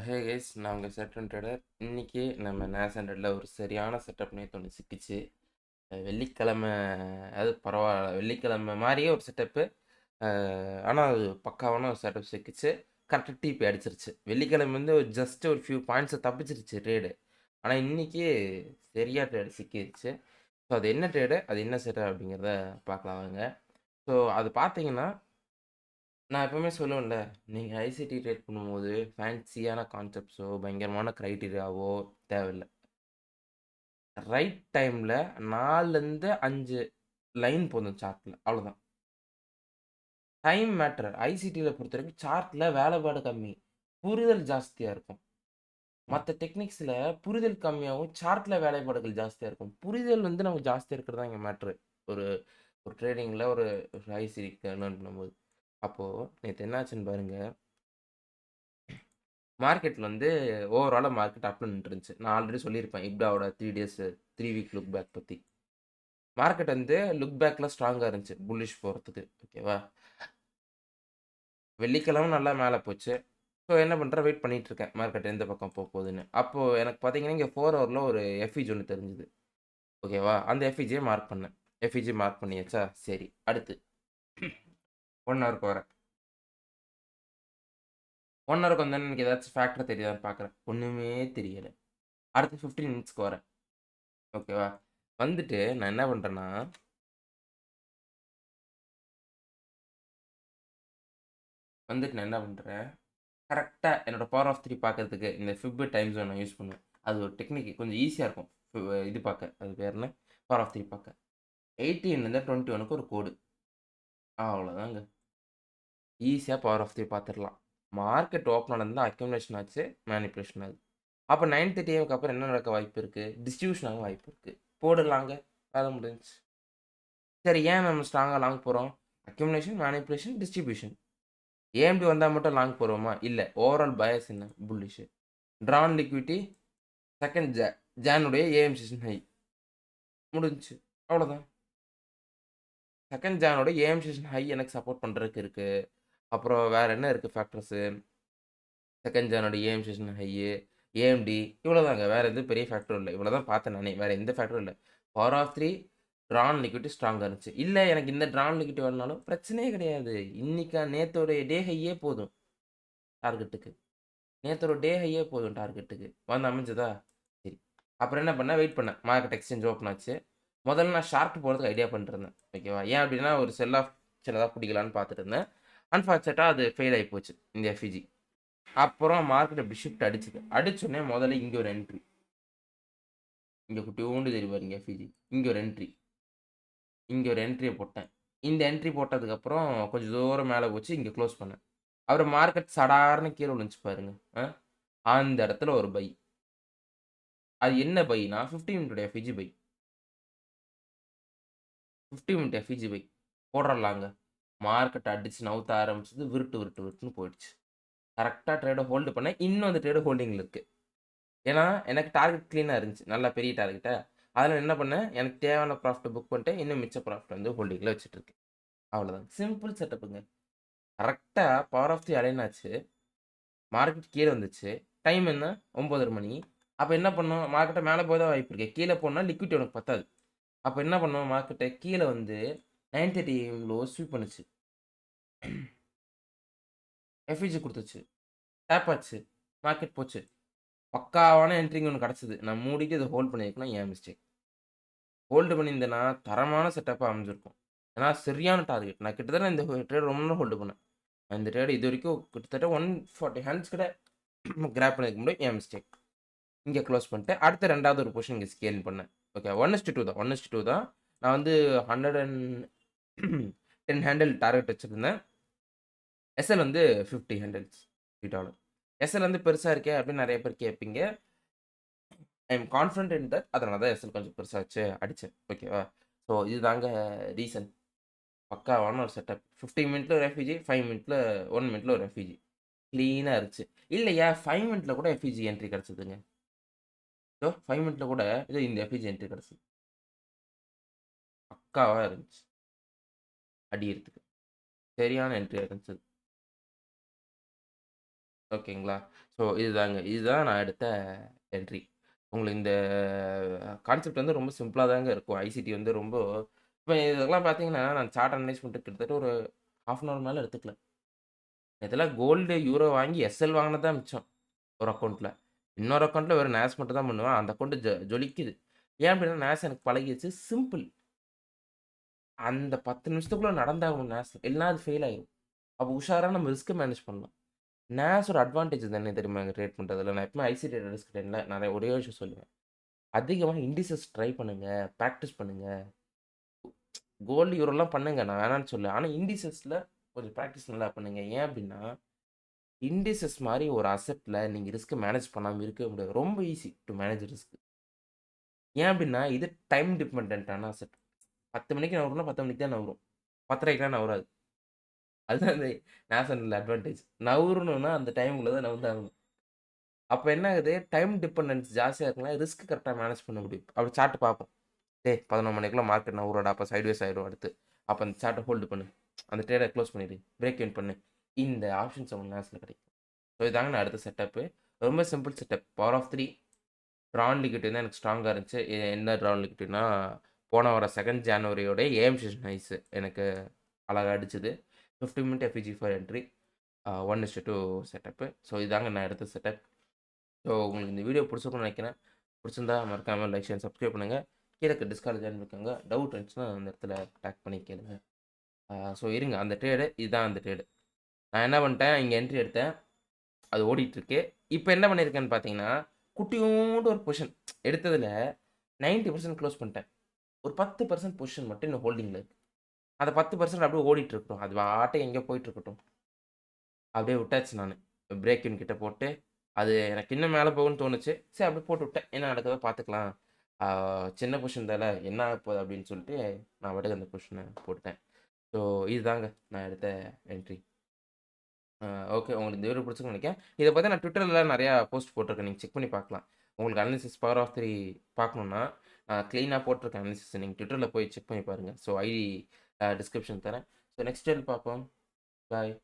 Hey guys நான் உங்கள் Sutton trader. இன்னைக்கு நம்ம நேசன்டரில் ஒரு சரியான செட்டப் நேற்று ஒன்று சிக்கிச்சு. வெள்ளிக்கிழமை, அது பரவாயில்ல, வெள்ளிக்கிழமை மாதிரியே ஒரு செட்டப்பு. ஆனால் அது பக்காவான ஒரு செட்டப் சிக்கிச்சு. கரெக்டாக டிபி அடிச்சிருச்சு. வெள்ளிக்கிழமை வந்து ஜஸ்ட் ஒரு ஃபியூ பாயிண்ட்ஸை தப்பிச்சிருச்சு ட்ரேடு. ஆனால் இன்னைக்கு சரியாக ட்ரேடு சிக்கிடுச்சு. ஸோ அது என்ன ட்ரேடு, அது என்ன செட்டப் அப்படிங்கிறத பார்க்கலாம் வாங்க. ஸோ அது பார்த்தீங்கன்னா, நான் எப்பவுமே சொல்லுவேன்ல, நீங்க ஐசிடி ட்ரேட் பண்ணும்போது ஃபேன்சியான கான்செப்ட்ஸோ, பயங்கரமான கிரைட்டீரியாவோ தேவையில்ல. ரைட் டைம்ல 4லேருந்து 5 லைன் போதும் சார்ட்ல. அவ்வளோதான். Time matter. ஐசிடில பொறுத்தவரைக்கும் சார்ட்ல வேலைப்பாடு கம்மி. புரிதல் ஜாஸ்தியா இருக்கும். மத்த டெக்னிக்ஸ்ல புரிதல் கம்மியாவும், சார்ட்ல வேலைப்பாடுகள் ஜாஸ்தியா இருக்கும். புரிதல் வந்து நமக்கு ஜாஸ்தியா இருக்கிறது தான் இங்க மேட்ரு. ஒரு ஒரு ட்ரேடிங்ல ஒரு ஐசிடிக்கு லேர்ன் பண்ணும்போது. அப்போ நேத்து என்னாச்சுன்னு பாருங்க. மார்க்கெட்ல வந்து ஓவராலா மார்க்கெட் அப்ல நின்னுட்டுருந்துச்சு. நான் ஆல்ரெடி சொல்லியிருப்பேன். இப்டாவோட 3 டேஸ் 3 வீக் லுக் பேக் பத்தி. மார்க்கெட் வந்து லுக் பேக்ல ஸ்ட்ராங்கா இருந்துச்சு. புல்லிஷ் போறதுக்கு. ஓகேவா? வெள்ளிக்கிழமை நல்லா மேல போச்சு. ஸோ என்ன பண்றேன், வெயிட் பண்ணிட்டு இருக்கேன். மார்க்கெட் எந்த பக்கம் போகுதுன்னு. அப்போ எனக்கு பார்த்தீங்கன்னா, இங்க 4 ஹவர்ல ஒரு எஃப்இஜி ஒண்ணு தெரிஞ்சது. ஓகேவா? அந்த எஃப்இஜிய மார்க் பண்ணேன். எஃப்இஜி மார்க் பண்ணியாச்சா? சரி. அடுத்து 1 ஹவருக்கு வரேன். 1 ஹவருக்கு வந்தோனே எனக்கு ஏதாச்சும் ஃபேக்டர் தெரியுதான்னு பார்க்குறேன். ஒண்ணுமே தெரியல. அடுத்து 15 மினிட்ஸ்க்கு வரேன். ஓகேவா? வந்துட்டு நான் என்ன பண்றேன்னா, நான் என்ன பண்றேன், கரெக்ட்டா என்னோட பவர் ஆஃப் 3 பார்க்கறதுக்கு இந்த ஃபிப் டைம் ஜோன் நான் யூஸ் பண்ணுவேன். அது ஒரு டெக்னிக், கொஞ்சம் ஈஸியா இருக்கும். இது பார்க்க. அது பேர் என்ன? பவர் ஆஃப் 3 பார்க்க. 18லேருந்து 21க்கு ஒரு கோடு. அவ்வளோதாங்க. ஈஸியா பவர் ஆஃப் 3 பார்த்துரலாம். மார்க்கெட் ஓப்பன் ஆனதுல அக்யூமுலேஷன் ஆச்சு, மேனிபுலேஷன் ஆகுது. அப்ப 9:30 ஏஎம்க்கு அப்புறம் என்ன நடக்க வாய்ப்பு இருக்கு? டிஸ்ட்ரிபியூஷன் ஆக வாய்ப்பு இருக்கு. போடலாங்க. வேலை முடிஞ்சுச்சு. சரி, ஏன் நம்ம ஸ்ட்ராங்கா லாங் போறோம்? Accumulation, manipulation, distribution. ஏஎம்டி வந்தா மட்டும் லாங் போறோமா? இல்ல. ஓவரால் பயாஸ் என்ன? புல்லிஷ். ட்ரான் லிக்விடிட்டி செகண்ட் ஜானுடைய ஏஎம் செஷன் ஹை. முடிஞ்சுச்சு. அவ்வளோதான். செகண்ட் ஜானோட ஏஎம் செஷன் ஹை எனக்கு சப்போர்ட் பண்றதுக்கு இருக்கு. அப்புறம் வேற என்ன இருக்கு ஃபேக்டர்ஸு? செகண்ட் ஜானோட ஏஎம் செஷன் ஹை, ஏஎம்டி, இவ்வளோதாங்க. வேற எதுவும் பெரிய ஃபேக்டரும் இல்ல. இவ்வளோ தான் பார்த்தேன் நானே. வேற எந்த ஃபேக்டரும் இல்ல. பவர் ஆஃப் 3 ட்ரான் லிக்விடிட்டி ஸ்ட்ராங்கா இருந்துச்சு. இல்ல எனக்கு இந்த ட்ரான் லிக்விடிட்டி வரலனாலும் பிரச்சனையே கிடையாது. நேத்தோட டே ஹையே போதும் டார்கெட்டுக்கு. நேத்தோட டே ஹையே போதும் டார்கெட்டுக்கு. வந்து அமைஞ்சதா? சரி. அப்புறம் என்ன பண்ணேன், வெயிட் பண்ணேன். மார்க்கெட் எக்ஸ்சேஞ்ச் ஓப்பன் ஆச்சு. முதல்ல நான் ஷார்ட் போறதுக்கு ஐடியா பண்ணிட்டு இருந்தேன். ஓகேவா? ஏன் அப்டின்னா, ஒரு செல் ஆஃப் சின்னதா பிடிக்கலான்னு பார்த்துட்டு இருந்தேன். அன்பார்ச்சுனேட்டா அது ஃபெயில் ஆயி போச்சு, இந்த எஃப்இஜி. அப்புறம் மார்க்கெட் இப்டி ஷிஃப்ட் அடிச்சுது. அடிச்சோனே முதல்ல இங்க ஒரு என்ட்ரி. இங்க குட்டியோண்டு தெரியும் பாருங்க எஃப்இஜி. இங்க ஒரு என்ட்ரி. இங்க ஒரு என்ட்ரிய போட்டேன். இந்த என்ட்ரி போட்டதுக்கப்புறம் கொஞ்சம் தூரம் மேல போச்சு. இங்க குளோஸ் பண்ணேன். அப்புறம் மார்க்கெட் சடார்ன்னு கீழ விழுந்துச்சு பாருங்க. அந்த இடத்துல ஒரு பை. அது என்ன பைனா, 15 மினிட்டோட FEG buy. 50 minute FEG buy. போடுறலாங்க. மார்க்கெட் அடிச்சு நவுத்த ஆரம்பிச்சது. விருட்டு, விருட்டு, விருட்டுன்னு போயிடுச்சு. கரெக்ட்டா ட்ரேட ஹோல்டு பண்ணேன். இன்னும் அந்த ட்ரேடு ஹோல்டிங்ல இருக்கு. ஏன்னா, எனக்கு டார்கெட் கிளீனா இருந்துச்சு. நல்லா பெரிய டார்கெட்டா. அதனால என்ன பண்ணேன், எனக்கு தேவையான ப்ராஃபிட்ட புக் பண்ணிட்டேன். இன்னும் மிச்ச ப்ராஃபிட் வந்து ஹோல்டிங்ல வச்சுட்டுருக்கேன். அவ்வளோதான். சிம்பிள் செட்டப்புங்க. கரெக்ட்டா பவர் ஆஃப் தி அலைன் ஆச்சு. மார்க்கெட் கீழ வந்துச்சு. டைம் என்ன? 9:30 மணி. அப்ப என்ன பண்ணும்? மார்க்கெட்ட மேல போக தான் வாய்ப்பு இருக்கு. கீழ போனா லிக்விடிட்டி உனக்கு பத்தாது. அப்ப என்ன பண்ணும்? மார்க்கெட்ட கீழ வந்து 9:30 ஏஎம் லோ ஸ்வீப் பண்ணுச்சு. எஃப்இஜி குடுத்துச்சு. டேப் ஆச்சு. மார்க்கெட் போச்சு. பக்காவான என்ட்ரிங்க ஒண்ணு கிடைச்சது. நான் மூடிட்டு இத ஹோல்ட் பண்ணியிருக்கணும், என் மிஸ்டேக். ஹோல்டு பண்ணியிருந்தேன்னா, தரமான செட்டப்பா அமைஞ்சிருக்கும். ஏன்னா, சரியான டார்கெட். நான் கிட்டத்தட்ட இந்த ட்ரேட் ரொம்ப நேரம் ஹோல்டு பண்ணேன். நான் இந்த ட்ரேட் இதுவரைக்கும் கிட்டத்தட்ட 140 ஹேண்ட்ஸ் கிட்ட கிராப் பண்ணியிருக்க முடியும், என் மிஸ்டேக். இங்க குளோஸ் பண்ணிட்டு, அடுத்த 2வது ஒரு பொசிஷன் இங்க ஸ்கேல் பண்ணேன். ஓகே. 1:2 தான். 1:2 தான். நான் வந்து 110 ஹேண்டில் டார்கெட் வச்சிருந்தேன். எஸ்எல் வந்து 50 ஹேண்டில்ஸ் $3. எஸ்எல் வந்து பெருசா இருக்கே அப்படின்னு நெறைய பேர் கேட்பீங்க. ஐ அம் கான்ஃபிடென்ட் இன் தட். அதனால தான் எஸ்எல் கொஞ்சம் பெருசா வச்சு அடிச்சேன். ஓகேவா? ஸோ இதுதாங்க ரீசன். பக்காவான ஒரு செட்டப். 15 மினிட்ல ஒரு எஃப்இஜி, 5 மினிட்ல 1 மினிட்ல ஒரு எஃப்இஜி. கிளீனா இருந்துச்சு. இல்லையா, 5 மினிட்ல கூட எஃப்இஜி என்ட்ரி கிடைச்சதுங்க. இதோ 5 மினிட்ல கூட இதோ இந்த எஃப்இஜி என்ட்ரி கிடைச்சது. பக்காவா இருந்துச்சு. அடியறதுக்கு. சரியான என்ட்ரியா இருந்துச்சு. ஓகேங்களா? ஸோ இதுதாங்க. இதுதான் நான் எடுத்த என்ட்ரி. உங்களுக்கு இந்த கான்செப்ட் வந்து ரொம்ப சிம்பிளா தாங்க இருக்கும். ஐசிடி வந்து ரொம்ப இப்ப இதெல்லாம் பார்த்தீங்கன்னா, நான் சார்ட் அனலைஸ் பண்ணிட்டு கிட்டத்தட்ட ஒரு 1/2 அன் ஹவர் மேல எடுத்துக்கல. இதெல்லாம் கோல்டு, யூரோ வாங்கி எஸ்எல் வாங்குனது தான் மிச்சம். ஒரு அக்கவுண்ட்ல. இன்னொரு அக்கவுண்ட்ல வெறும் நேஸ் மட்டும் தான் பண்ணுவேன். அந்த அக்கவுண்ட் ஜொலிக்குது. ஏன் அப்டின்னா, நேஸ் எனக்கு பழகிருச்சு. சிம்பிள். அந்த 10 நிமிஷத்துக்குள்ள நடந்தாகணும் நேஸ். இல்லன்னா அது ஃபெயில் ஆயிரும். அப்ப உஷாரா நம்ம ரிஸ்க் மேனேஜ் பண்ணணும். நேஸ் ஒரு அட்வான்டேஜ் என்ன தெரியுமாங்க ட்ரேட் பண்றதுல? நான் எப்பவுமே ஐசி ட்ரேடர் ரிஸ்க் ட்ரேட்ல நான் ஒரே ஒரு விஷயம் சொல்லுவேன். அதிகமா இண்டிசஸ் ட்ரை பண்ணுங்க. பிராக்டிஸ் பண்ணுங்க. கோல்டு, யூரோலாம் பண்ணுங்க. நான் வேணான்னு சொல்லல. ஆனா இண்டிசஸ்ல கொஞ்சம் பிராக்டிஸ் நல்லா பண்ணுங்க. ஏன் அப்டின்னா, இண்டிசஸ் மாரி ஒரு அசெட்ல நீங்க ரிஸ்க் மேனேஜ் பண்ணாம இருக்கவே முடியாது. ரொம்ப ஈஸி டூ மேனேஜ் ரிஸ்க். ஏன் அப்டின்னா, இது டைம் டிபெண்டன்ட்டான அசெட். 10 மணிக்கு நகரும்னா 10 மணிக்கு தான் நகரும். 10:30க்குலாம் நகராது. அதுதான் அந்த நான் சொன்னேன்ல அட்வான்டேஜ். நகரணும்னா அந்த டைம்குள்ள தான் நகர்ந்தாகணும். அப்ப என்ன ஆகுது, டைம் டிபெண்டன்ஸ் ஜாஸ்தியா இருக்குன்னா, ரிஸ்க் கரெக்ட்டா மேனேஜ் பண்ண முடியும். அப்ப சார்ட் பார்ப்போம். டேய் 11 மணிக்குள்ள மார்க்கெட் நகரும்டா, அப்ப சைட்வேஸ் ஆயிரும் அடுத்து. அப்ப அந்த சார்ட்ட ஹோல்டு பண்ணு. அந்த ட்ரேட க்ளோஸ் பண்ணிடு. பிரேக் ஈவன் பண்ணு. இந்த ஆப்ஷன்ஸ் உங்களுக்கு நேஸ்ல கிடைக்கும். ஸோ இதாங்க நான் அடுத்த செட்டப்பு. ரொம்ப simple setup. Power of 3 drawn liquidity தான் எனக்கு ஸ்ட்ராங்கா இருந்துச்சு. என்ன ட்ரான் லிக்விடிட்டினா, போன வாரம் 2 ஜனவரியோட ஏஎம் செஷன் ஹைஸ் எனக்கு அழகா அடிச்சது. 50 minute FEG for entry. 1:2 setup. So இதாங்க நான் எடுத்த செட்டப். ஸோ உங்களுக்கு இந்த வீடியோ பிடிச்சிருக்கும்னு நினைக்கிறேன். பிடிச்சிருந்தா மறக்காம லைக், ஷேர், சப்ஸ்கிரைப் பண்ணுங்க. கீழ இருக்க டிஸ்கார்ட்ல ஜாயின் பண்ணிக்கோங்க. டவுட் இருந்துச்சுன்னா அந்த இடத்துல டேக் பண்ணி கேளுங்க. ஸோ இருங்க அந்த ட்ரேடு இதுதான் அந்த ட்ரேடு. நான் என்ன பண்ணிட்டேன், இங்க என்ட்ரி எடுத்தேன். அது ஓடிட்டுருக்கு. இப்ப என்ன பண்ணியிருக்கேன்னு பார்த்தீங்கன்னா, குட்டியோண்டு ஒரு பொசிஷன் எடுத்ததுல 90% க்ளோஸ் பண்ணிட்டேன். ஒரு 10% பொசிஷன் மட்டும் இன்னும் ஹோல்டிங்ல இருக்கு. அந்த 10% அப்படியே ஓடிட்டு இருக்கட்டும். அது பாட்டுக்கு எங்கேயோ போயிட்டு இருக்கட்டும். அப்படியே விட்டாச்சு நானு. பிரேக் இன் கிட்ட போட்டு, அது எனக்கு இன்னும் மேல போகும்ன்னு தோணுச்சு. சரி அப்படியே போட்டு விட்டேன். என்ன நடக்குதோ பார்த்துக்கலாம். ஆ சின்ன பொசிஷன் தானே என்ன ஆகப்போகுது அப்படின்னு சொல்லிட்டு, நான் பாட்டுக்கு அந்த பொசிஷன போட்டுட்டேன். ஸோ இதுதாங்க நான் எடுத்த என்ட்ரி. ஆ ஓகே. உங்களுக்கு இந்த வீடியோ பிடிச்சிருக்கும்னு நெனைக்கிறேன். இத பத்தி நான் Twitterல நெறையா போஸ்ட் போட்டிருக்கேன். நீங்க செக் பண்ணி பார்க்கலாம். உங்களுக்கு அனாலிசிஸ் பவர் ஆஃப் 3 பார்க்கணும்னா, நான் கிளீனா போட்டிருக்கேன் அனாலிசிஸ். நீங்க Twitterல போய் செக் பண்ணி பாருங்க. ஸோ ஐடி டிஸ்கிரிப்ஷன் தரேன். ஸோ நெக்ஸ்ட் வீடியோல பார்ப்போம். பாய்.